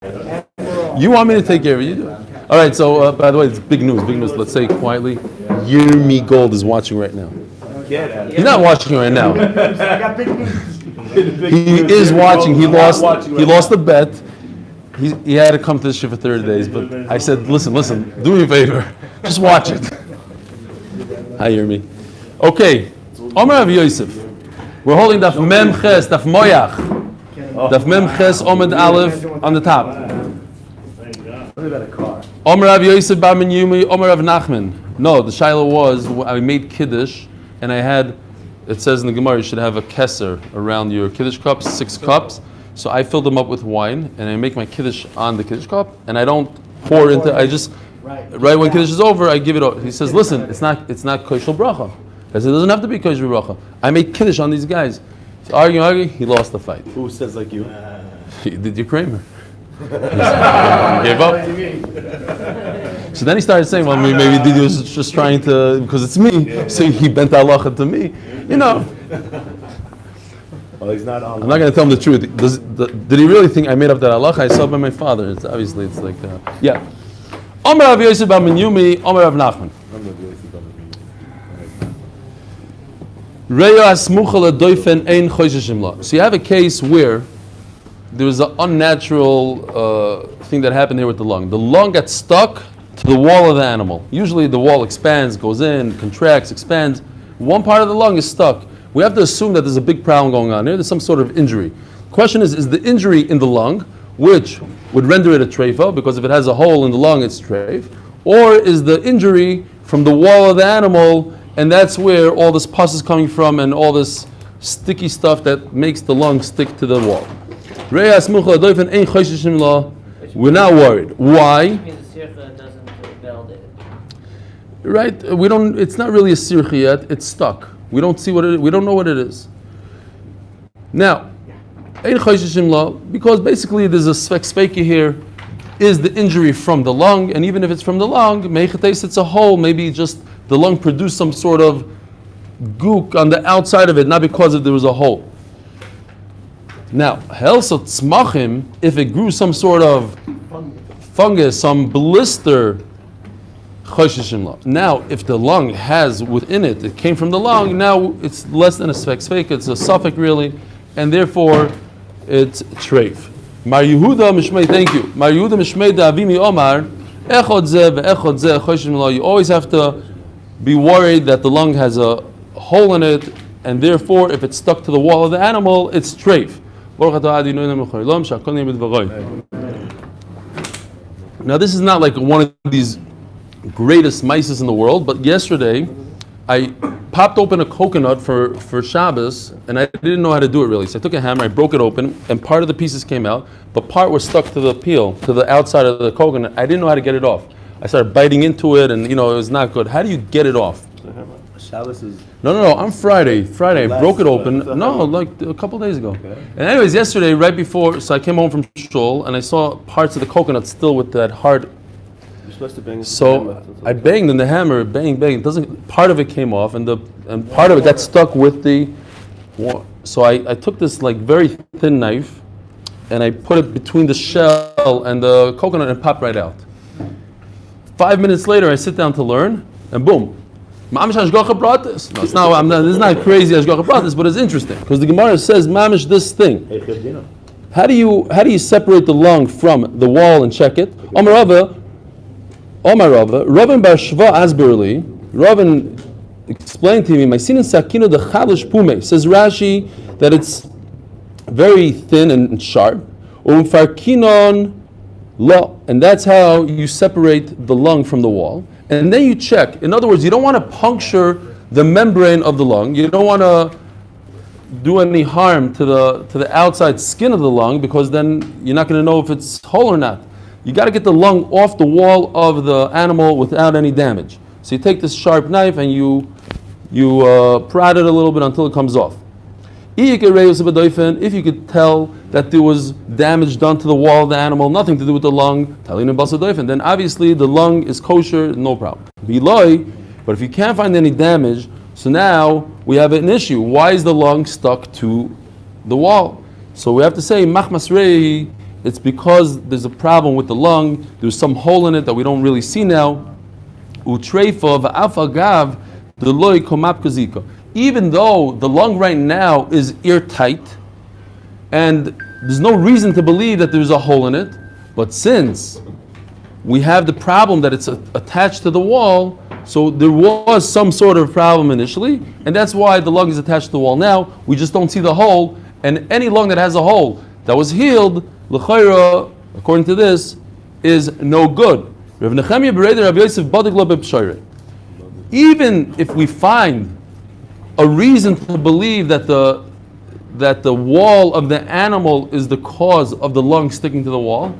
You want me to take care of it? You do it. All right. So, by the way, it's big news. Big news. Let's say it quietly. Yirmi Gold is watching right now. He's not watching right now. He is watching. He lost the bet. He had to come to this shit for 30 days. But I said, listen. Do me a favor. Just watch it. Hi, Yirmi. Okay. Omer Rav Yosef. We're holding Daf Mem Ches, Daf Moyach. Daf Mem Ches, Omed Aleph on the top. Omer Rav Yosef Bar Ben Yumi, Omer Rav Nachman. No, the shaila was, I made Kiddush, and I had, it says in the Gemara, you should have a keser around your Kiddush cups, 6 cups. So I filled them up with wine, and I make my Kiddush on the Kiddush cup, and I don't pour into, I just, right when Kiddush is over, I give it over. He says, listen, it's not kosher bracha. I said, it doesn't have to be kosher bracha. I made Kiddush on these guys. So arguing, he lost the fight. Who says like you? Did you Kramer? Gave up. So then he started saying, well, maybe Didi was just trying to, because it's me, so he bent halacha to me. You know. Well, he's not on. I'm not going to tell him the truth. Did he really think I made up that halacha? I saw it by my father. It's like, yeah. Omer Rav Yosef Bar Ben Yumi, Omer Rav Nachman. So you have a case where there was an unnatural thing that happened here with the lung. The lung got stuck to the wall of the animal. Usually the wall expands, goes in, contracts, expands. One part of the lung is stuck. We have to assume that there's a big problem going on here. There's some sort of injury. The question is the injury in the lung, which would render it a treifa, because if it has a hole in the lung, it's treif, or is the injury from the wall of the animal, and that's where all this pus is coming from and all this sticky stuff that makes the lung stick to the wall. We're not worried. Why? Right? We don't. It's not really a sircha yet. It's stuck. We don't see what it is. We don't know what it is. Now, because basically there's a sveki here. Is the injury from the lung? And even if it's from the lung, it's a hole. Maybe just the lung produced some sort of gook on the outside of it, not because there was a hole. Now, if it grew some sort of fungus, some blister, now if the lung has within it, it came from the lung, now it's less than a svek, it's a suffix really, and therefore it's treif. Mar Yehuda Mishmei, thank you. Mar Yehuda Mishmei Davimi Omar, echod zeh ve'echod zeh choshim lo. You always have to be worried that the lung has a hole in it, and therefore if it's stuck to the wall of the animal, it's treif. Now this is not like one of these greatest mices in the world, but yesterday I popped open a coconut for Shabbos, and I didn't know how to do it really. So I took a hammer, I broke it open, and part of the pieces came out, but part was stuck to the peel, to the outside of the coconut. I didn't know how to get it off. I started biting into it, and it was not good. How do you get it off? Shabbos is... No. On Friday, I broke it open. No, like a couple days ago. Okay. And anyways, yesterday, right before, so I came home from shul, and I saw parts of the coconut still with that hard. You're supposed to bang. So I banged in the hammer, bang. It doesn't. Part of it came off, and part of it got stuck with the. So I took this like very thin knife, and I put it between the shell and the coconut, and popped right out. 5 minutes later, I sit down to learn, and boom. Mamish Hashgacha brought this. No, it's not. This is not crazy. Hashgacha brought this, but it's interesting because the Gemara says Mamish this thing. How do you separate the lung from the wall and check it? Omar Rava, Rabban Bar Shva Asberli. Rabban explained to me. My sin sakino the chalish pume. Says Rashi that it's very thin and sharp. Farkinon lo, and that's how you separate the lung from the wall. And then you check. In other words, you don't want to puncture the membrane of the lung. You don't want to do any harm to the outside skin of the lung, because then you're not going to know if it's whole or not. You got to get the lung off the wall of the animal without any damage. So you take this sharp knife and you prod it a little bit until it comes off. If you could tell that there was damage done to the wall of the animal, nothing to do with the lung, then obviously the lung is kosher, no problem. But if you can't find any damage, so now we have an issue. Why is the lung stuck to the wall? So we have to say, machmas rei it's because there's a problem with the lung. There's some hole in it that we don't really see now. Utreifa v'alfa gav deloy komap kazika. Even though the lung right now is airtight, and there's no reason to believe that there's a hole in it, but since we have the problem that it's attached to the wall, so there was some sort of problem initially, and that's why the lung is attached to the wall now. We just don't see the hole, and any lung that has a hole that was healed, l'chayra, according to this, is no good. Rav Nechemia Bereder Rav Yosef Badik Lo B'Pshayrei. Even if we find a reason to believe that the wall of the animal is the cause of the lung sticking to the wall,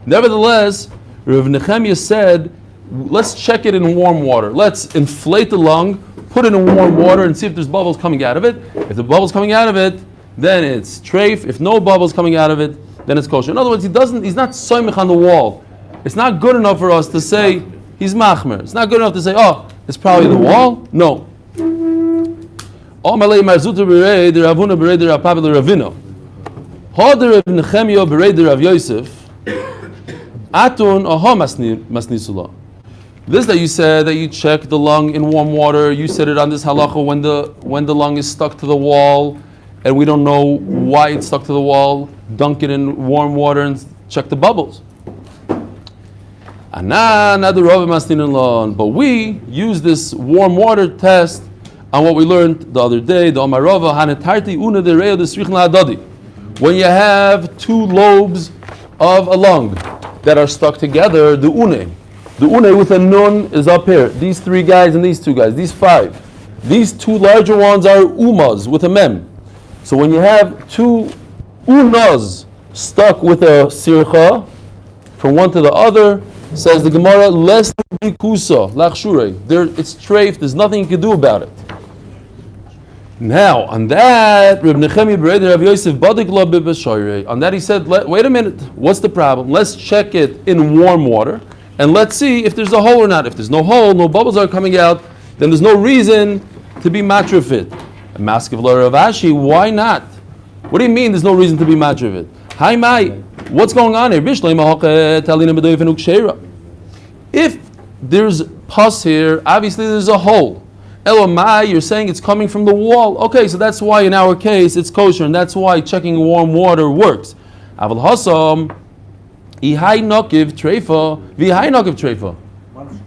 nevertheless, Rav Nechemia said, let's check it in warm water. Let's inflate the lung, put it in warm water, and see if there's bubbles coming out of it. If the bubbles coming out of it, then it's treif. If no bubbles coming out of it, then it's kosher. In other words, he's not soymich on the wall. It's not good enough for us to say he's machmer. It's not good enough to say, oh, it's probably the wall. No. This that you said that you check the lung in warm water, you said it on this halacha when the lung is stuck to the wall, and we don't know why it's stuck to the wall. Dunk it in warm water and check the bubbles. But we use this warm water test on what we learned the other day. When you have two lobes of a lung that are stuck together, the une with a nun is up here. These three guys and these two guys, these five. These two larger ones are umas with a mem. So when you have two unas stuck with a sircha from one to the other, says the Gemara, less kusa lachshure. It's treif. There's nothing you can do about it. Now on that, Reb Nechemia Bereder Rav Yosef Badik Lo B'Pshayrei. On that he said, wait a minute. What's the problem? Let's check it in warm water and let's see if there's a hole or not. If there's no hole, no bubbles are coming out, then there's no reason to be matrafit. Maskiv Lo Rav Ashi, why not? What do you mean there's no reason to be matrafit? Hi Mai, what's going on here? If there's pus here, obviously there's a hole. Elomai, you're saying it's coming from the wall. Okay, so that's why in our case it's kosher, and that's why checking warm water works. Aval hasam, ihai nokiv treifa, vihai nokiv treifa.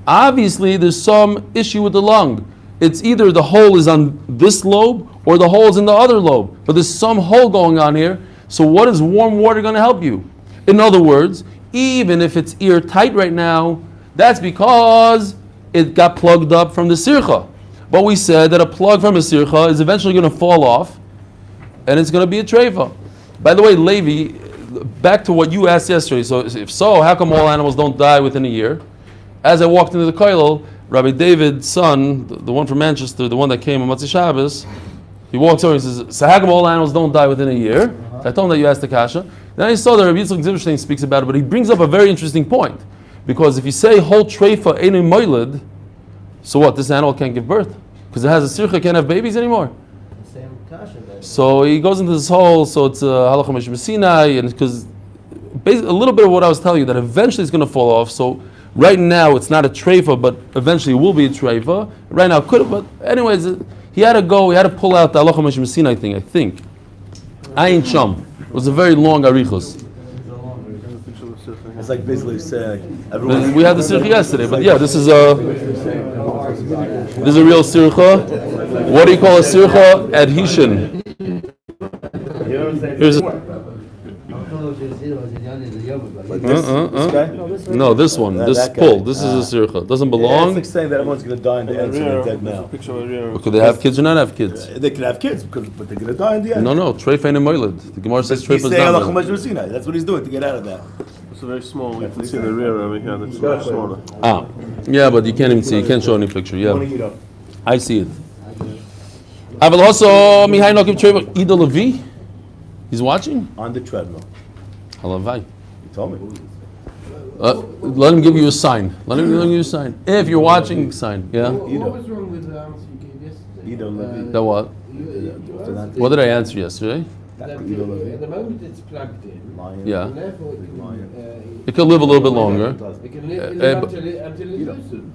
Obviously there's some issue with the lung. It's either the hole is on this lobe or the hole is in the other lobe. But there's some hole going on here. So what is warm water going to help you? In other words, even if it's airtight right now, that's because it got plugged up from the sircha. But we said that a plug from a sircha is eventually going to fall off, and it's going to be a treifa. By the way, Levi, back to what you asked yesterday. So if so, how come all animals don't die within a year? As I walked into the kollel, Rabbi David's son, the one from Manchester, the one that came on Matzah Shabbos, he walks over and says, so how come all animals don't die within a year? So I told him that you asked the kasha. Then I saw that Rabbi Yitzchak Zivshtein speaks about it, but he brings up a very interesting point. Because if you say whole treifa ain't moiled, so what, this animal can't give birth? Because it has a sircha, can't have babies anymore? Same kasha. So he goes into this whole, so it's halacha mishmah Sinai, and because a little bit of what I was telling you, that eventually it's going to fall off. So right now it's not a treifa, but eventually it will be a treifa. Right now it could have, but anyways, he had to pull out the halacha mishmah Sinai thing, I think. Ayin Sham. It was a very long arichos. It's like basically saying everyone. We had the sircha yesterday, but yeah, this is a real sircha. What do you call a sircha? Adhesion. Here's no, this one, this pull. This is a sircha. Doesn't belong. It's like saying that everyone's going to die in the end, so they're dead now. Could they have kids or not have kids? They can have kids, but they're going to die in the end. No, treif ain't moiled. The Gemara says treif is not moiled. That's what he's doing to get out of that. It's very small. You can see the rear over here. That's much smaller. Yeah, but you can't even see. You can't show any picture. Yeah, I see it. Aval also Mihai Nokiv Trevor Ida Levi. He's watching on the treadmill. Halavai. You told me. Let him give you a sign. Let him give you a sign. If you're watching, sign. Yeah. What was wrong with the answer you gave yesterday? Ida Levi. That what? What did I answer yesterday? That at the moment it's plugged in. Yeah. And therefore It could live a little bit longer. it can live until it loosens.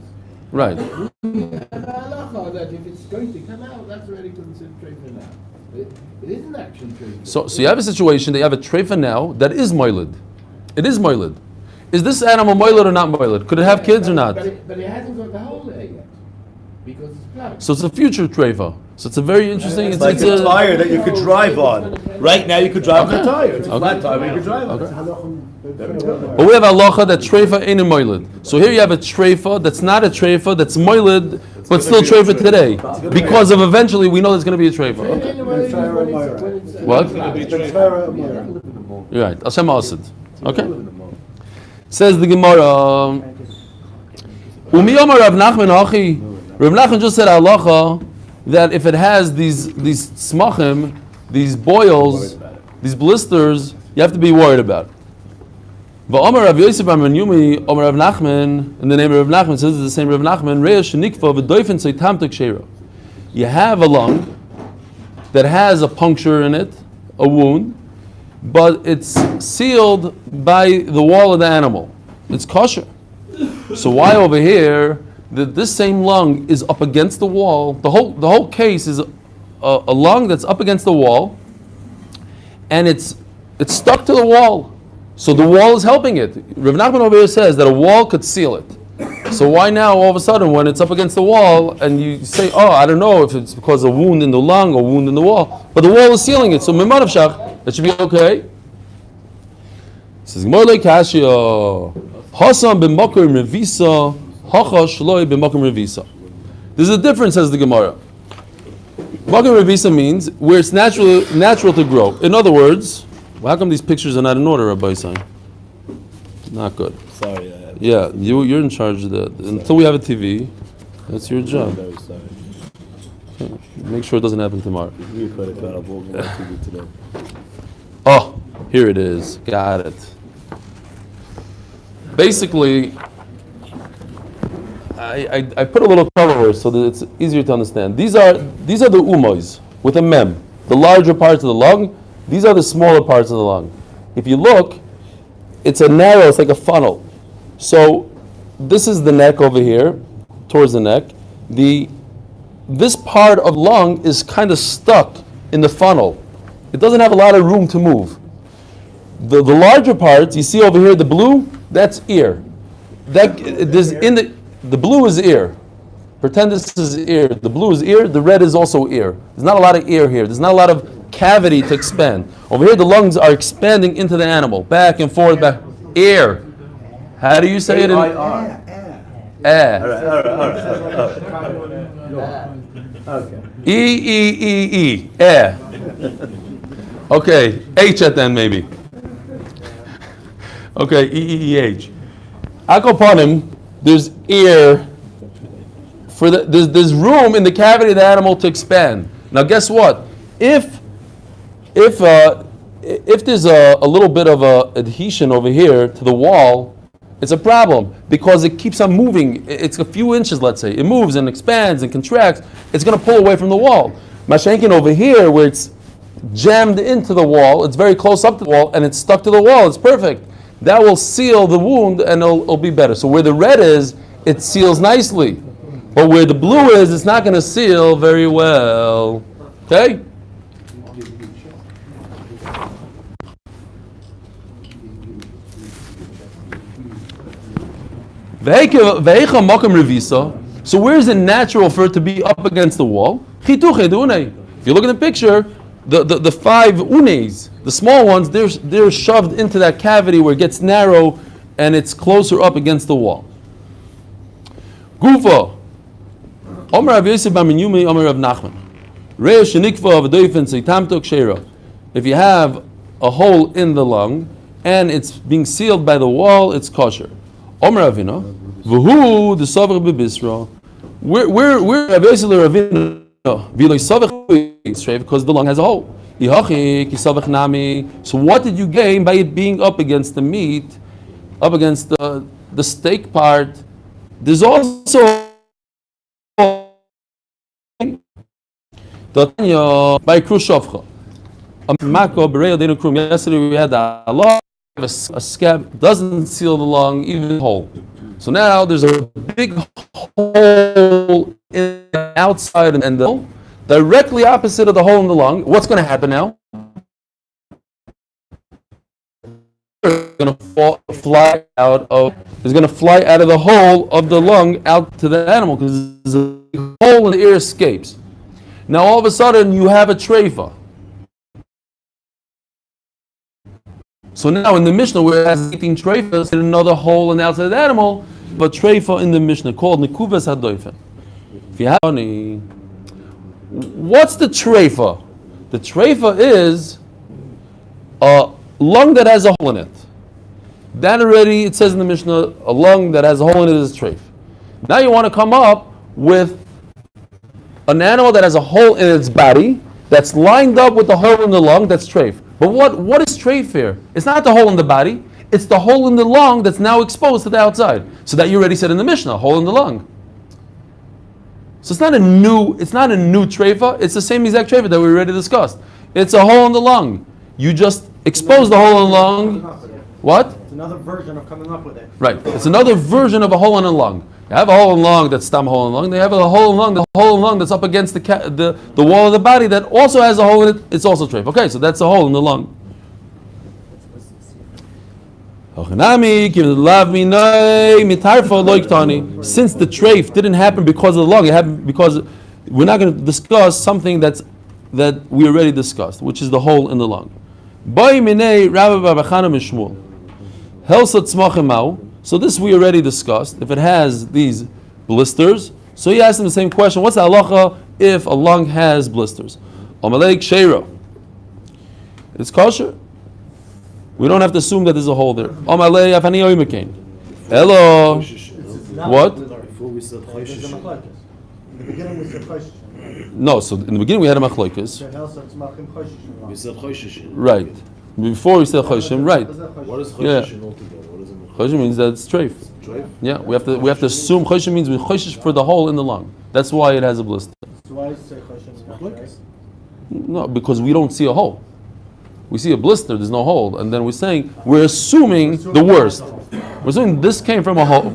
Right. We have a halacha that if it's going to come out, that's already considered treifa now. It isn't actually treifa. So you have a situation that you have a treifa now that is moiled. It is moiled. Is this animal moiled or not moiled? Could it have kids or not? But it hasn't got the hole there yet because it's plugged. So it's a future treifa. So it's a very interesting. It's like a tire that you could drive on. Right now you could drive on a tire. It's a flat tire, but you could drive on. But we have halacha that treifa ain't moiled. So here you have a treifa that's not a treifa that's moiled, but still treifa today, because of eventually we know there's going to be a treifa. Okay. What? You're right. Hashem Asid. Okay. Says the Gemara. Umi Omar Rav Nachman Hachi. Rav Nachman just said halacha that if it has these smachim, these boils, these blisters, you have to be worried about. But Omar Rav Yosef Bar Yumi, Omar Rav Nachman, in the name of Rav Nachman, says it's the same Rav Nachman. Reish Nikva v'doifen seitamtek sheira. You have a lung that has a puncture in it, a wound, but it's sealed by the wall of the animal. It's kosher. So why over here that this same lung is up against the wall? The whole case is a lung that's up against the wall, and it's stuck to the wall. So the wall is helping it. Rav Nachman over here says that a wall could seal it. So why now all of a sudden when it's up against the wall and you say, oh, I don't know if it's because of a wound in the lung or wound in the wall, but the wall is sealing it. So Mimad of Shach, that should be okay. It says, Gmor Kashya, Hasam b'makom revisa, Hacha shloi b'makom revisa. There's a difference, says the Gemara. Makom revisa means where it's natural to grow. In other words, well, how come these pictures are not in order, Rabbi Sai? Not good. Sorry. Yeah, you're in charge of that. Until we have a TV, that's your job. I'm very sorry. Okay. Make sure it doesn't happen tomorrow. We put it on TV today. Oh, here it is. Got it. Basically, I put a little color so that it's easier to understand. These are the umois with a mem, the larger parts of the lung. These are the smaller parts of the lung. If you look, it's like a funnel. So this is the neck over here, towards the neck. This part of lung is kind of stuck in the funnel. It doesn't have a lot of room to move. The larger parts, you see over here, the blue, that's ear. The blue is ear. Pretend this is ear. The blue is ear, the red is also ear. There's not a lot of ear here. There's not a lot of cavity to expand. Over here, the lungs are expanding into the animal, back and forth, back. Ear. How do you say it in? All right. Okay. E. Eh. Okay, H at the end maybe. Okay, E-E-E-H. Akoponim, there's ear. There's room in the cavity of the animal to expand. Now guess what? If there's a little bit of adhesion over here to the wall, it's a problem because it keeps on moving. It's a few inches, let's say. It moves and expands and contracts. It's going to pull away from the wall. Mashenkin over here, where it's jammed into the wall, it's very close up to the wall, and it's stuck to the wall. It's perfect. That will seal the wound, and it'll be better. So where the red is, it seals nicely. But where the blue is, it's not going to seal very well. Okay? So where is it natural for it to be up against the wall? If you look at the picture, the five unes, the small ones, they're shoved into that cavity where it gets narrow and it's closer up against the wall. Gufa. Omer Rav Yosef Bar Yumi, Omer Rav Nachman. Reish Nikva v'doifen seitamtok sheira. If you have a hole in the lung and it's being sealed by the wall, it's kosher. Omer Ravina, v'hu the savach bebisra. We're Rav Yosef Ravina v'lo savach because the lung has a hole. Yihachi ki savach nami. So what did you gain by it being up against the meat, up against the steak part? There's also by Khrushchevka. Yesterday we had the Allah, a scab doesn't seal the lung, even whole. So now there's a big hole in the outside and the directly opposite of the hole in the lung. What's going to happen now? It's going to fly out of the hole of the lung out to the animal because there's a hole in the air escapes. Now all of a sudden you have a treifa. So now in the Mishnah, where it has 18 treifas in another hole in the outside of the animal, but treifa in the Mishnah called nikuvas hadoifen. If you have any, what's the treifa? The treifa is a lung that has a hole in it. That already, it says in the Mishnah, a lung that has a hole in it is treif. Now you want to come up with an animal that has a hole in its body that's lined up with the hole in the lung, that's treif. But what is treif here? It's not the hole in the body, it's the hole in the lung that's now exposed to the outside. So that you already said in the Mishnah, hole in the lung. So it's not a new treifa, it's the same exact treifa that we already discussed. It's a hole in the lung. You just expose the hole in the lung. What? It's another version of coming up with it. Right. It's another version of a hole in the lung. You have a hole in the lung that's stam hole in the lung. They have a hole in the lung. The hole in the lung that's up against the wall of the body that also has a hole in it. It's also treif. Okay, so that's a hole in the lung. Since the treif didn't happen because of the lung, it happened because we're not going to discuss something that we already discussed, which is the hole in the lung. So this we already discussed. If it has these blisters, so he asked him the same question. What's the halacha if a lung has blisters? It's kosher. We don't have to assume that there's a hole there. Hello. What? Before we said Choshesh. In the beginning we said Choshesh. No, so in the beginning we had a machlokes. We said Choshesh. Right. Before we said Choshim, right. What is Choshesh altogether? What does it mean? Choshim means that it's treif. Treif? Yeah, we have to assume Choshim means we Choshesh for the hole in the lung. That's why it has a blister. So why say Choshesh? No, because we don't see a hole. We see a blister, there's no hole, and then we're assuming the worst. We're assuming this came from a hole.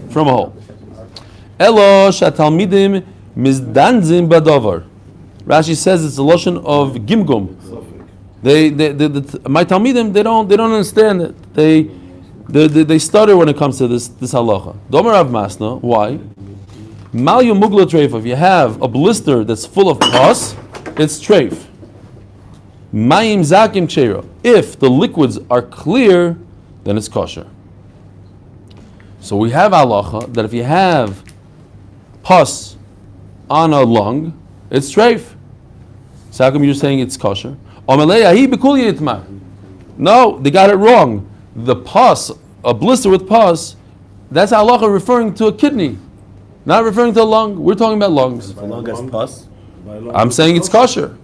Elo shatalmidim mizdanzim badavar. Rashi says it's a lotion of gimgum. My talmidim they don't understand it. They stutter when it comes to this halacha. Domer Rav Masna, why? Malyu mugla treif. If you have a blister that's full of pus, it's treif. Mayim zakim kshera. If the liquids are clear, then it's kosher. So we have halacha that if you have pus on a lung, it's treif. So how come you're saying it's kosher? No, they got it wrong. The pus, a blister with pus, that's halacha referring to a kidney, not referring to a lung. We're talking about lungs. The lung has pus. I'm saying it's kosher.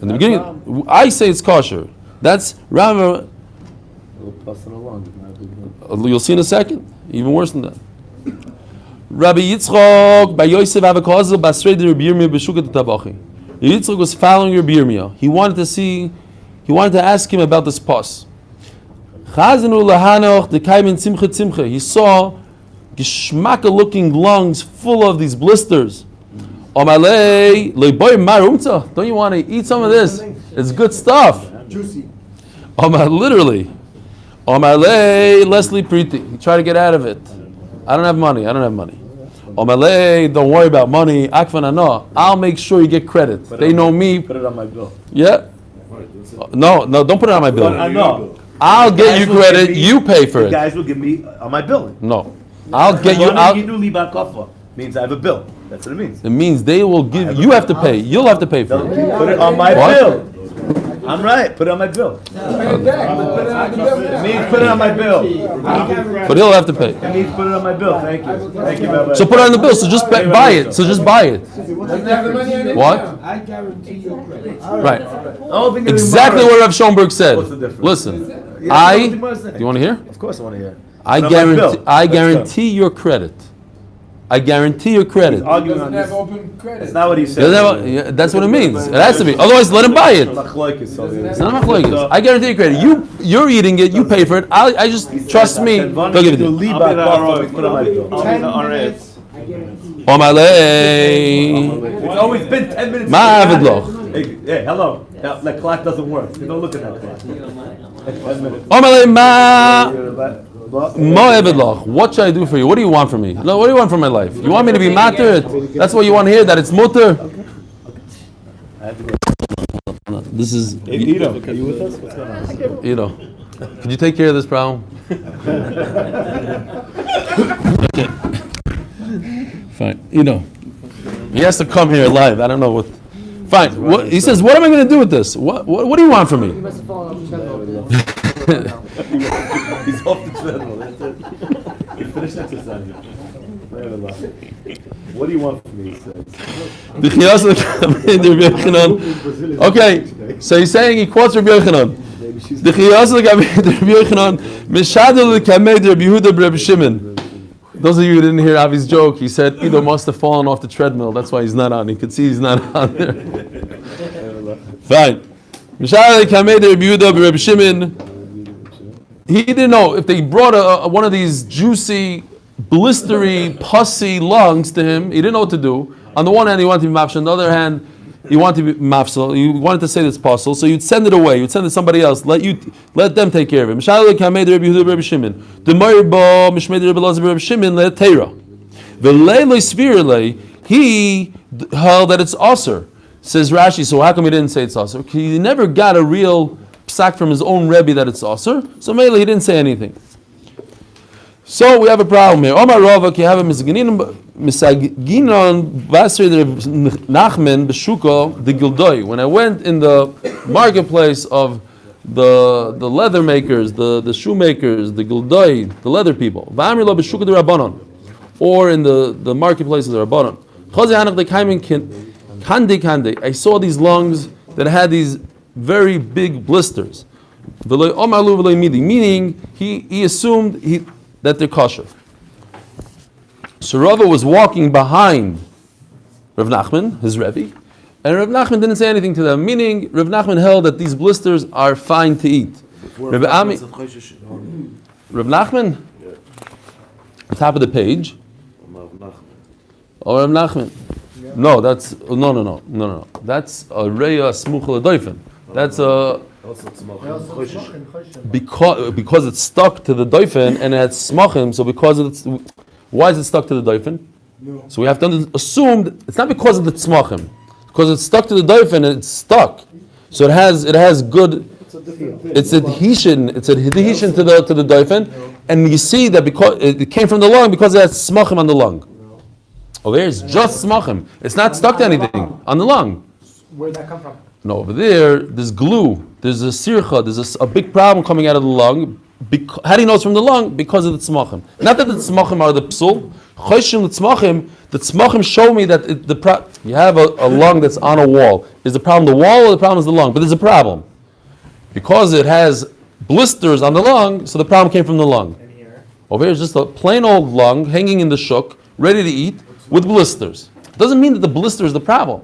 In the beginning, I say it's kosher. That's Rama. You'll see in a second. Even worse than that. Rabbi Yitzchok by Yosef Avakazel Basrei de Rabbi Yirmiyah b'Shukat Tabachi. Yitzchok was following Rabbi Yirmiyah. He wanted to ask him about this pus. Chazanu lahanoch dekaimin tzimcha tzimcha. He saw geschmacka-looking lungs full of these blisters. Omalei leiboy marumta. Don't you want to eat some of this? It's good stuff. Juicy. Literally. Omalei Leslie Priti. He tried to get out of it. I don't have money. Omalei, don't worry about money. Akvanano. I'll make sure you get credit. They know me. Put it on my bill. Yeah. No, don't put it on my bill. I know. I'll get you credit. You pay for You it. guys will give me on my bill. No. I'll get you. Means I have a bill. That's what it means. It means they will give. You have to pay. You'll have to pay for it. Put it on my What? bill. I'm right. Put it on my bill. It means put it on my bill. But he'll have to pay. It means put it on my bill. Thank you. Thank you, Rabbi. So put it on the bill. So just buy it. What? I guarantee your credit. Right. Oh, Exactly what Rav Schoenberg said. What's the difference? Listen, Yeah, what the Gemara do said. you want to hear? Of course I want to hear. I Put it on my bill. guarantee. I Let's go. guarantee your credit. I guarantee your credit. Arguing on Doesn't this. have open credit. That's not what he said. Yeah, that's what it means. It has to be. Otherwise, let him buy it. It's not machlokes. I guarantee you credit. You're eating it. You pay for it. I just trust me. Don't give it to you. I'll be the RF. It's always been 10 minutes. Ma avid loch. Hey, hello. The clock doesn't work. Don't look at that clock. 10 minutes. Omalei ma avid loch. What should I do for you? What do you want from me? No, what do you want from my life? You want me to be matter? That's what you want to hear. That it's mutter. This is Ito, are you with us? What's going on? Ito. Could you take care of this problem? Okay. Fine. Ito. He has to come here live. I don't know what. Fine. He says, "What am I going to do with this? What do you want from me?" He's off the treadmill. That's it. He finished exercising. What do you want from me? He says. Okay, so he's saying he quotes Rabbi Yochanan. Those of you who didn't hear Avi's joke, he said Ido must have fallen off the treadmill. That's why he's not on. You can see he's not on there. Fine. He didn't know if they brought one of these juicy, blistery, pussy lungs to him. He didn't know what to do. On the one hand, he wanted to be mafshel. On the other hand, he wanted to be mafsel. You wanted to say that's possible, so you'd send it away. You'd send it to somebody else. Let them take care of it. He held that it's aser. Says Rashi. So how come he didn't say it's aser? He never got a real psak from his own Rebbe that it's aser. So mainly he didn't say anything. So we have a problem here. Omar Rava ki have a misaginon vasri Nachman b'shuko the gildoi. When I went in the marketplace of the leather makers, the shoemakers, the gildoi, the leather people, v'amri lo b'shuko the rabbanon, or in the marketplace of the rabbanon. I saw these lungs that had these very big blisters. Meaning he assumed that they're kosher. So Rava was walking behind Rav Nachman, his Rebbe, and Rav Nachman didn't say anything to them, meaning Rav Nachman held that these blisters are fine to eat. Rav Nachman? On top of the page. Oh, Rav Nachman. No, that's no. That's a reya smuchel adoifen. That's a because it's stuck to the doifen and it had smachim. So why is it stuck to the doifen? No. So we have to assume that it's not because of the smachim, because it's stuck to the doifen and it's stuck. So it has good. It's adhesion. It's adhesion to the doifen, and you see that because it came from the lung because it has smachim on the lung. Over here it's just smachim. It's not stuck to anything on the lung. Where'd that come from? No, over there's glue. There's a sircha. There's a big problem coming out of the lung. How do you know it's from the lung? Because of the tzmachim. Not that the tzmachim are the psul. The tzmachim show me that you have a lung that's on a wall. Is the problem the wall or the problem is the lung? But there's a problem. Because it has blisters on the lung, so the problem came from the lung. Over here is just a plain old lung hanging in the shuk, ready to eat, with blisters. Doesn't mean that the blister is the problem.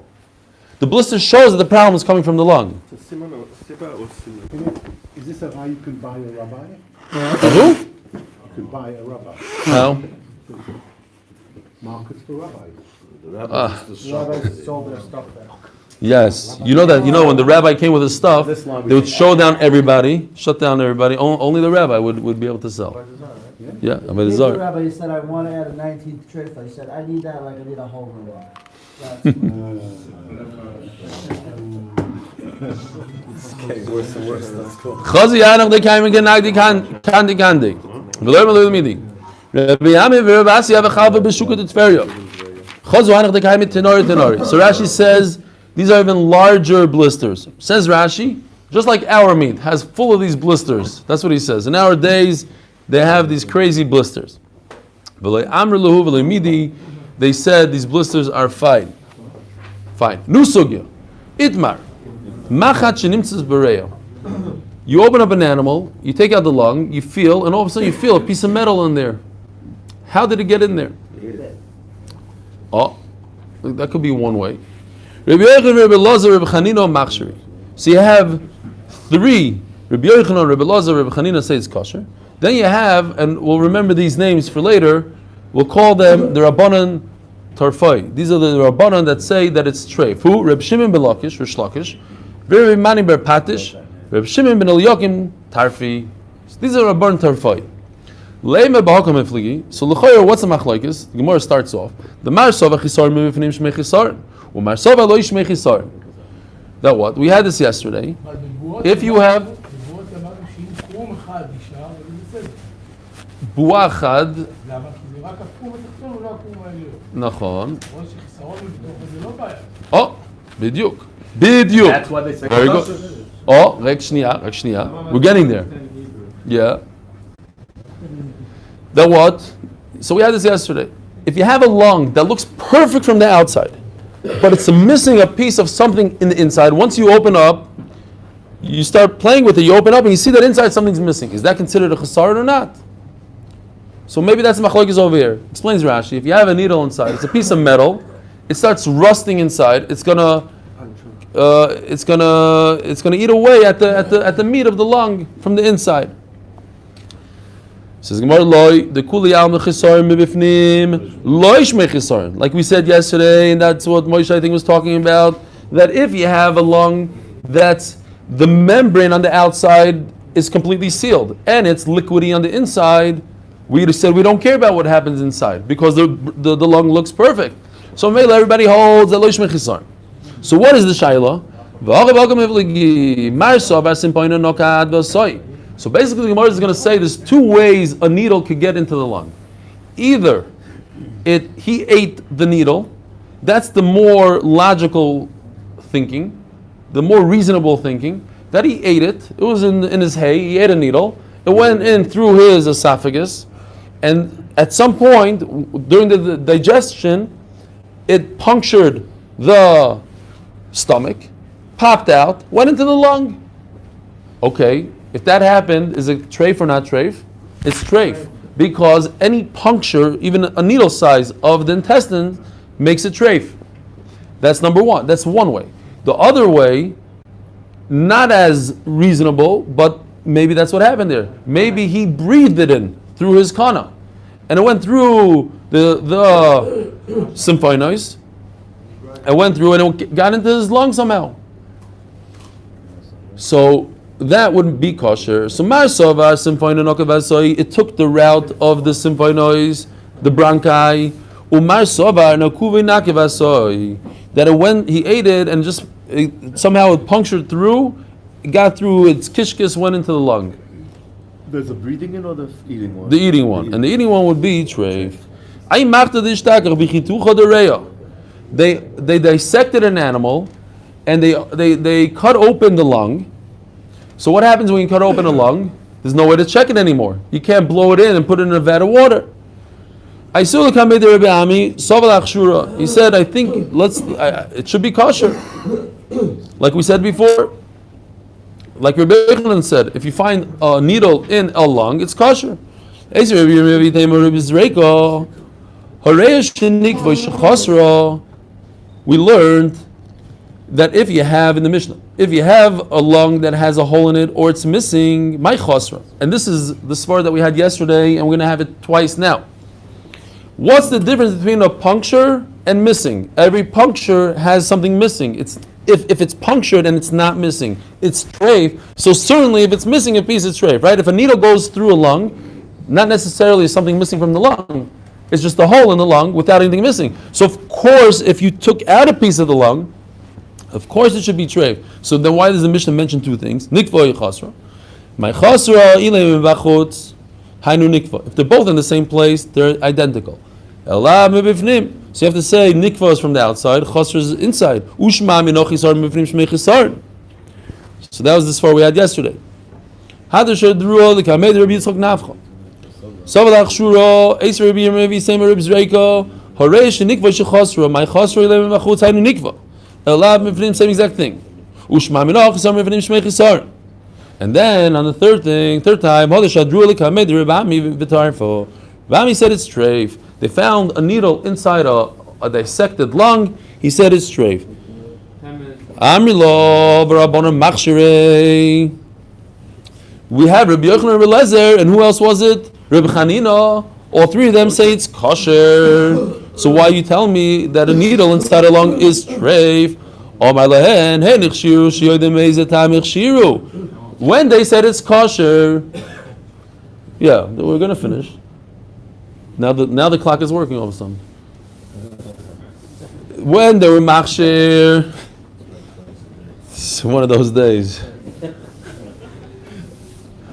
The blister shows that the problem is coming from the lung. Is this how you can buy a rabbi? Who? You could buy a rabbi. How? Markets for rabbis. Rabbis sold their stuff there. Yes. You know when the rabbi came with his stuff, they would shut down everybody. Only the rabbi would be able to sell. Yeah, I mean, the rabbi, he said, I want to add a 19th trade. He said, I need that like I need a whole room. Okay, worse and worse. That's cool. Chazi Yanach they came again kandi. V'lo melu midi. Rabbi Yami v'Rav Asi have a chalva b'shukat t'tferya. Chazi Yanach they came tenori. So Rashi says these are even larger blisters. Says Rashi, just like our meat has full of these blisters. That's what he says. In our days, they have these crazy blisters. V'lo amr lahu v'lo midi. They said these blisters are fine. New sugya. Itmar. Machat shenimtzas b'reya. You open up an animal, you take out the lung, you feel, and all of a sudden you feel a piece of metal in there. How did it get in there? Oh, that could be one way. Rabbi Yochanan, Rabbi Elazar, Rabbi Chanina, Machshiri. So you have three. Rabbi Yochanan, Rabbi Elazar, Rabbi Chanina say it's kosher. Then you have, and we'll remember these names for later, we'll call them the Rabbanan Tarfai. These are the Rabbanan that say that it's treif. Who? Reb Shimon ben Lakish, Rish Lakish, Reb Mani ber Patish, Reb Shimon ben Eliyakim, Tarfi. So these are Rabbanan Tarfai. Leime b'hakam efligi. So l'chayr, what's the machlokes? The Gemara starts off. The marsova chisar mivifnim shmei chisar, u'marsova lo shmei chisar. That what? We had this yesterday. If you have בועה אחד, נכון. או, בדיוק. בדיוק. That's why they say Very good. או, רק שנייה. We're getting there. Yeah. Then what? So we had this yesterday. If you have a lung that looks perfect from the outside, but it's missing a piece of something in the inside, once you open up, you start playing with it, you open up and you see that inside something's missing. Is that considered a chasar or not? So maybe that's machlokes over here. Explains Rashi. If you have a needle inside, it's a piece of metal, it starts rusting inside, it's gonna eat away at the meat of the lung from the inside. Says Gemara loy the kuli al mechisarim mibifnim loy shmei chisarim. Like we said yesterday, and that's what Moshe I think was talking about. That if you have a lung that's the membrane on the outside is completely sealed and it's liquidy on the inside, we said we don't care about what happens inside because the lung looks perfect. So maybe everybody holds that loy shmei chisarim. So what is the shayla? So basically the Gemara is going to say there's two ways a needle could get into the lung. Either he ate the needle, that's the more logical thinking, the more reasonable thinking, that he ate it, it was in his hay, he ate a needle, it went in through his esophagus, and at some point during the digestion, it punctured the stomach, popped out, went into the lung. Okay. If that happened, is it treif or not treif? It's treif. Because any puncture, even a needle size of the intestine, makes it treif. That's number one. That's one way. The other way, not as reasonable, but maybe that's what happened there. Maybe he breathed it in through his kana. And it went through the symphonois. It went through and it got into his lung somehow. So that wouldn't be kosher. So Marsova Symphoinokavasoi, it took the route of the symphonois, the bronchi, Umarsova Nakuvinakavasoi, that when he ate it and just somehow it punctured through, it got through its kishkis, went into the lung. There's a breathing in or the eating one? The eating one. And the eating one would be treif. They dissected an animal and they cut open the lung. So what happens when you cut open a lung? There's no way to check it anymore. You can't blow it in and put it in a vat of water. He said, I think it should be kosher. Like we said before, like Rabbi Yochanan said, if you find a needle in a lung, it's kosher. We learned that if you have in the Mishnah, if you have a lung that has a hole in it or it's missing, my chosra. And this is the svar that we had yesterday, and we're going to have it twice now. What's the difference between a puncture and missing? Every puncture has something missing. It's if it's punctured and it's not missing, it's treif. So certainly if it's missing a piece, it's treif, right? If a needle goes through a lung, not necessarily something missing from the lung. It's just a hole in the lung without anything missing. So of course, if you took out a piece of the lung, of course it should be treif. So then why does the Mishnah mention two things? Nikva chasra. My chasra ilay mevachutz hainu nikva. If they're both in the same place, they're identical. Ela mebifnim. So you have to say nikva is from the outside, chasra is inside. Ushma minochisar mebifnim shmei chisar. So that was the svar we had yesterday. Hadasher druo lekamed Rabbi Yitzchak Nafcha. Savalach shuro eis Rabbi Yemevi same Rabbi Zreiko. Horeish nikva shechasra. My chasra ilay mevachutz hainu nikva. Same exact thing. And then on the third time, Rami said it's treif. They found a needle inside a a dissected lung, he said it's treif. Amrilo v'Rabbanan machshirei. We have Rabbi Yochanan and Rabbi Lezer, and who else was it? Rabbi Chanina. All three of them say it's kosher. So why are you telling me that a needle inside a lung is treif? When they said it's kosher, yeah, we're gonna finish. Now the clock is working all of a sudden. When they were machshir, it's one of those days.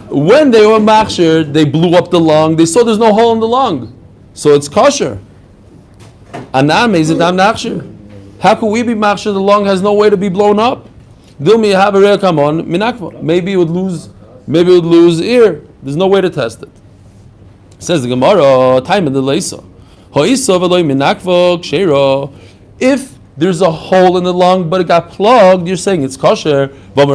When they were machshir, they blew up the lung. They saw there's no hole in the lung, so it's kosher. Anam is it am nachshir? How could we be machshir? The lung has no way to be blown up. Maybe it would lose ear. There's no way to test it. Says the Gemara, time in the leisa. If there's a hole in the lung but it got plugged, you're saying it's kosher. If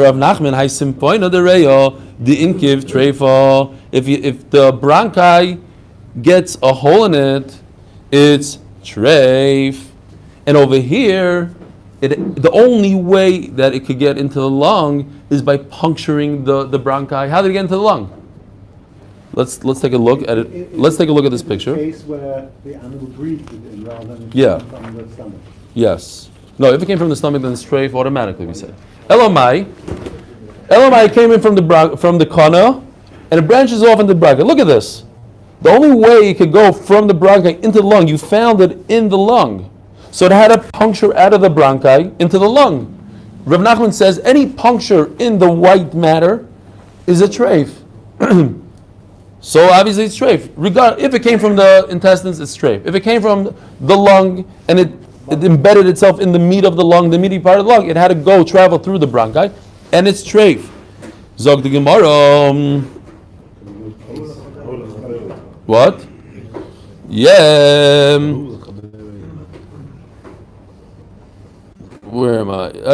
the bronchi gets a hole in it, it's treif. And over here, the only way that it could get into the lung is by puncturing the bronchi. How did it get into the lung? Let's take a look at it. Let's take a look at this picture. Case where the animal breathed it in rather than from the stomach. Yes. No, if it came from the stomach, then it's treif automatically. We say. Elamai came in from the kana, and it branches off into the bronchi. Look at this. The only way it could go from the bronchi into the lung, you found it in the lung. So it had a puncture out of the bronchi into the lung. Rav Nachman says any puncture in the white matter is a treif. So obviously it's treif. If it came from the intestines, it's treif. If it came from the lung and it embedded itself in the meat of the lung, the meaty part of the lung, it had to travel through the bronchi, and it's treif. Zog the Gemara. What? Yeah. Where am I? So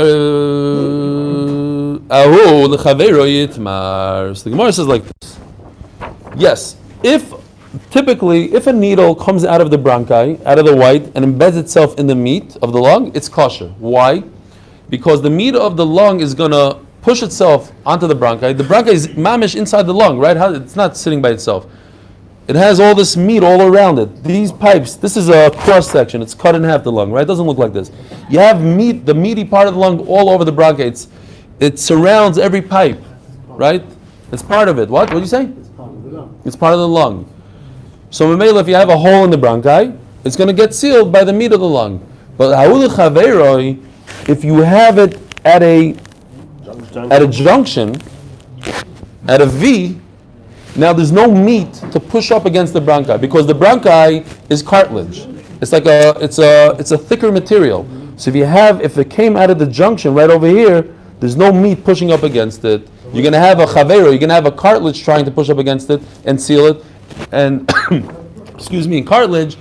the Gemara says like this. Yes, if a needle comes out of the bronchi, out of the white, and embeds itself in the meat of the lung, it's kosher. Why? Because the meat of the lung is going to push itself onto the bronchi. The bronchi is mamish inside the lung, right? It's not sitting by itself. It has all this meat all around it. These pipes, this is a cross section. It's cut in half the lung, right? It doesn't look like this. You have meat, the meaty part of the lung all over the bronchi. It surrounds every pipe, right? It's part of it. What? What do you say? It's part of the lung. So if you have a hole in the bronchi, it's going to get sealed by the meat of the lung. But if you have it at a junction, at a V, now there's no meat to push up against the bronchi because the bronchi is cartilage. It's like it's a thicker material. So if it came out of the junction right over here, there's no meat pushing up against it. You're going to have a chavero, you're going to have a cartilage trying to push up against it and seal it. And cartilage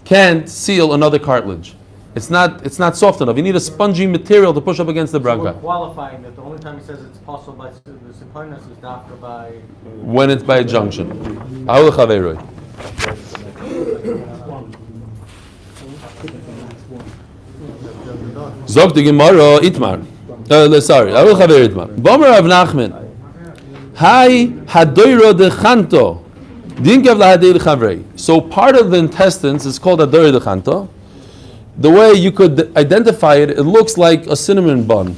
can't seal another cartilage. It's not soft enough. You need a spongy material to push up against the bronchi. We're qualifying that the only time he says it's possible by the Simparnas is after by when it's by a junction. Ahul chaveroi. Zog the Gemara Itmar. Sorry, Ahul chaver Itmar. Bomer Rav Nachman. Hai hadoiro de chanto. So part of the intestines is called hadoiro de chanto. The way you could identify it, it looks like a cinnamon bun.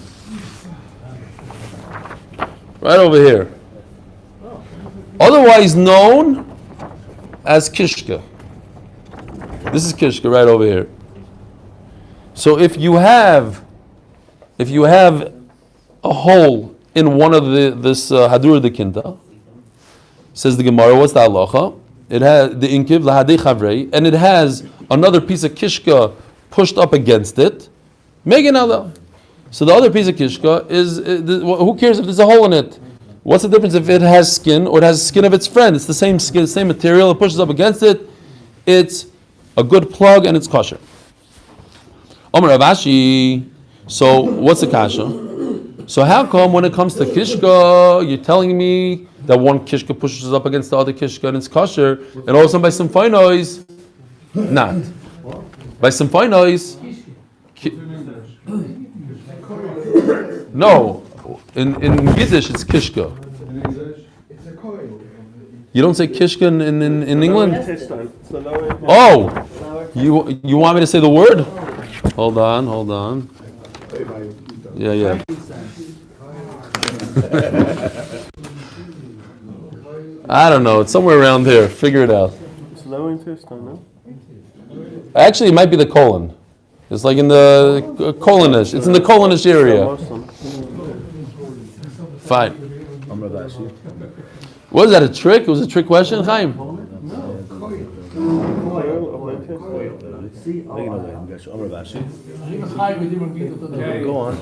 Right over here. Otherwise known as kishka. This is kishka right over here. So if you have a hole in one of this hadur de kinta, says the Gemara, what's the halacha? It has the inkiv lahadei chavrei, and it has another piece of kishka pushed up against it. Megan Allah. So the other piece of kishka is who cares if there's a hole in it? What's the difference if it has skin or it has skin of its friend? It's the same skin, same material. It pushes up against it. It's a good plug and it's kosher. Omer Ravashi. So what's the kasha? So how come when it comes to kishka, you're telling me that one kishka pushes up against the other kishka and it's kosher, and all of a sudden by some fine noise, not? By Symphonios. No, in Yiddish it's kishka. It's a coil. You don't say kishka in England? So now Oh, you want me to say the word? Hold on. Yeah. I don't know. It's somewhere around here. Figure it out. it's low intestine, no? Actually, it might be the colon. It's like in the colonish. It's in the colonish area. Fine. Was that a trick? It was a trick question, Chaim? Coil of the intestine. Go on.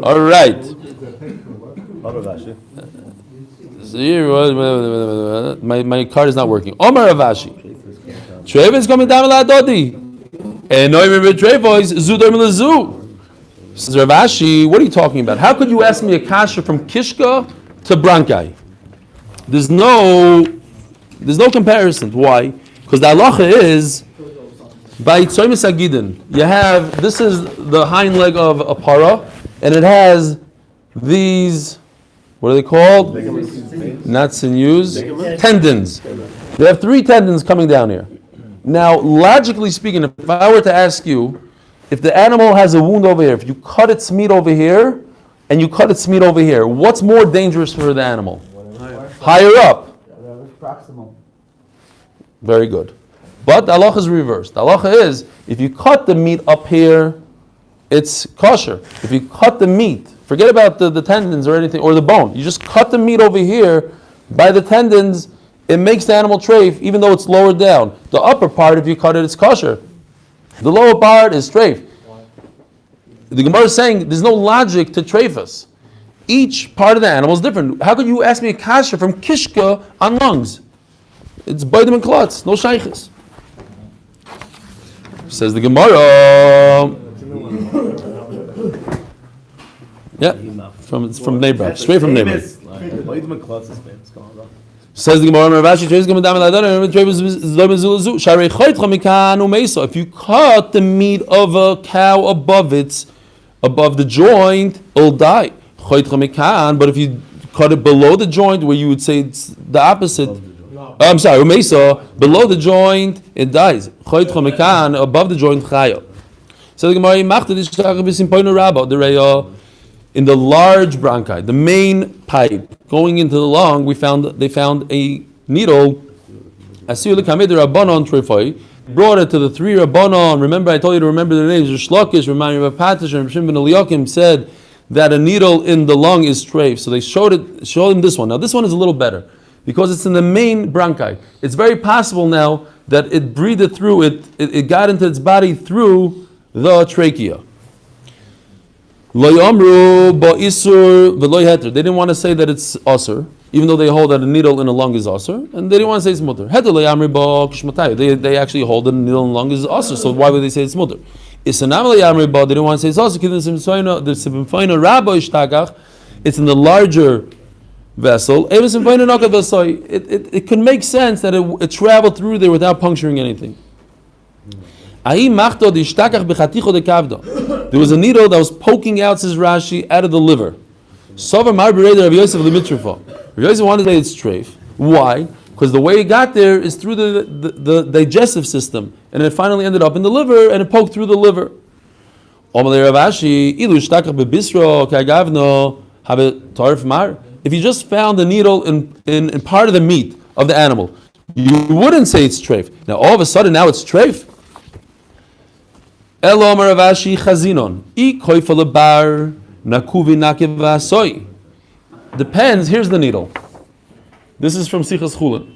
All right. So here, my card is not working. Omar Ravashi. Treva is coming down la dodi. And no remember Treva is zudar milazu. Says Ravashi, what are you talking about? How could you ask me a kasha from Kishka to Brankai? There's no comparison. Why? Because the halacha is by Tzoymis Agidin. You have, this is the hind leg of a para, and it has these, what are they called? Not sinews, tendons. They have 3 tendons coming down here. Now, logically speaking, if I were to ask you, if the animal has a wound over here, if you cut its meat over here, and you cut its meat over here, what's more dangerous for the animal? Higher up. Proximal. Very good. But the halacha is reversed. The halacha is, if you cut the meat up here, it's kosher. If you cut the meat, forget about the tendons or anything, or the bone. You just cut the meat over here by the tendons, it makes the animal treif, even though it's lower down. The upper part, if you cut it, it's kosher. The lower part is treif. The Gemara is saying there's no logic to treifus. Each part of the animal is different. How could you ask me a kasha from kishka on lungs? It's baidim and klotz, no shaykhis. Says the Gemara. Yeah, from Bnei Brak, straight from Bnei Brak. Says the Gemara, if you cut the meat of a cow above the joint, it'll die. But if you cut it below the joint, where you would say it's the opposite. I'm sorry, below the joint, it dies. Above the joint, chayo. So the Gemara, in the large bronchi, the main pipe going into the lung, they found a needle. Brought it to the 3 Rabbanon. Remember, I told you to remember their names. Rish Lakish, remind me of Patish, and Shimon ben Eliakim said that a needle in the lung is treif. So they showed him this one. Now this one is a little better because it's in the main bronchi. It's very possible now that it breathed through it got into its body through the trachea. Lo yamru ba'isur v'lo heter. They didn't want to say that it's asur, even though they hold that a needle in a lung is asur, and they didn't want to say it's mutter. Heter lo yamru ba'kishmatay. They actually hold that a needle in a lung is asur, so why would they say it's mutter? Isanam lo yamru ba. They didn't want to say it's asur. It's in the larger vessel. It could make sense that it traveled through there without puncturing anything. There was a needle that was poking out, says Rashi, out of the liver. Rav Yosef wanted to say it's treif. Why? Because the way it got there is through the digestive system, and it finally ended up in the liver, and it poked through the liver. If you just found the needle in part of the meat of the animal, you wouldn't say it's treif. Now all of a sudden now it's treif. Depends, here's the needle. This is from Sichas Chullin.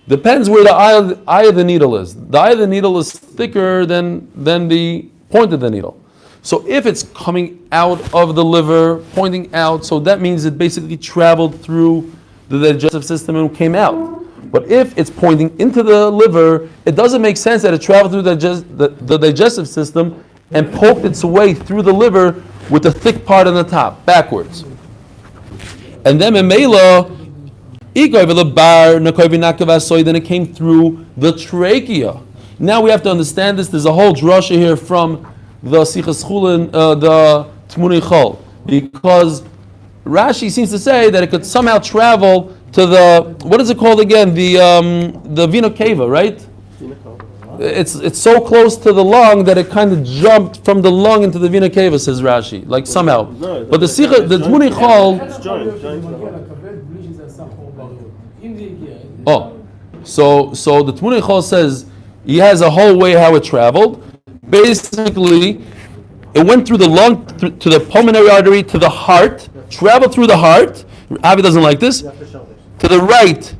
Depends where the eye of the needle is. The eye of the needle is thicker than the point of the needle. So if it's coming out of the liver, pointing out, so that means it basically traveled through the digestive system and came out. But if it's pointing into the liver, it doesn't make sense that it traveled through the digestive system and poked its way through the liver with the thick part on the top, backwards. And then then it came through the trachea. Now we have to understand this. There's a whole drasha here from the Sichas Chullin, the Tmunei Chol, because Rashi seems to say that it could somehow travel to the, what is it called again? The Vina Cava, right? It's so close to the lung that it kind of jumped from the lung into the Vina Cava, says Rashi, like somehow. No, But the Tmunei Chol. It's joint. Oh, so the Tmunei Chol says he has a whole way how it traveled. Basically, it went through the lung, to the pulmonary artery, to the heart, traveled through the heart. Avi doesn't like this. To the right,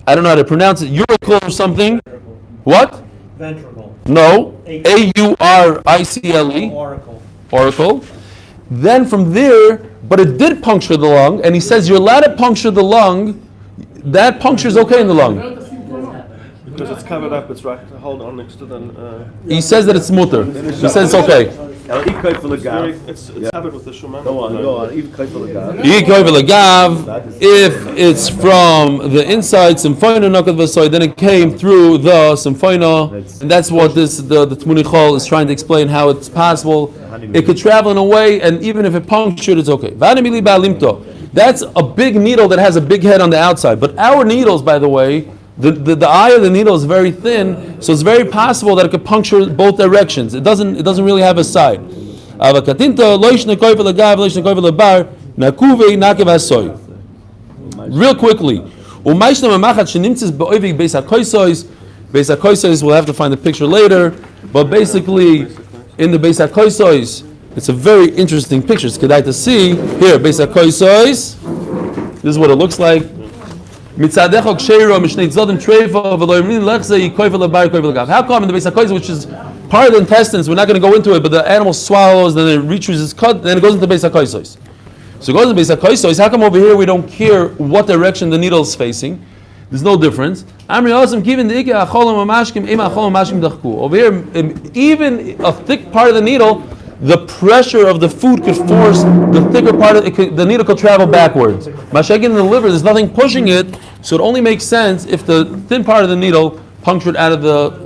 I don't know how to pronounce it, uricule or something. What? Ventricle. No. A-U-R-I-C-L-E. Oracle. Then from there, but it did puncture the lung, and he says you're allowed to puncture the lung. That puncture is okay in the lung. Because it's covered up, it's right. Hold on next to the. He says that it's mutter. He says it's okay. It's covered with the shuman. Go on. Even kaifel agav. If it's from the inside Symphona Nakad Vasoy, then it came through the Symphona, and that's what the Tmunei Chol is trying to explain how it's possible. It could travel in a way, and even if it punctured, it's okay. That's a big needle that has a big head on the outside. But our needles, by the way, the eye of the needle is very thin, so it's very possible that it could puncture both directions. It doesn't really have a side. Real quickly, we'll have to find the picture later, but basically in the Beis HaKoisos, it's a very interesting picture. It's kedai to see. Here, Beis HaKoisos, this is what it looks like. How come in the Beis HaKoisos, which is part of the intestines, we're not going to go into it, but the animal swallows, then it reaches its cut, then it goes into Beis HaKoisos. So it goes into Beis HaKoisos. How come over here we don't care what direction the needle is facing? There's no difference. Over here, even a thick part of the needle, the pressure of the food could force the thicker part of it, the needle could travel backwards. Mashagin in the liver, there's nothing pushing it, so it only makes sense if the thin part of the needle punctured out of the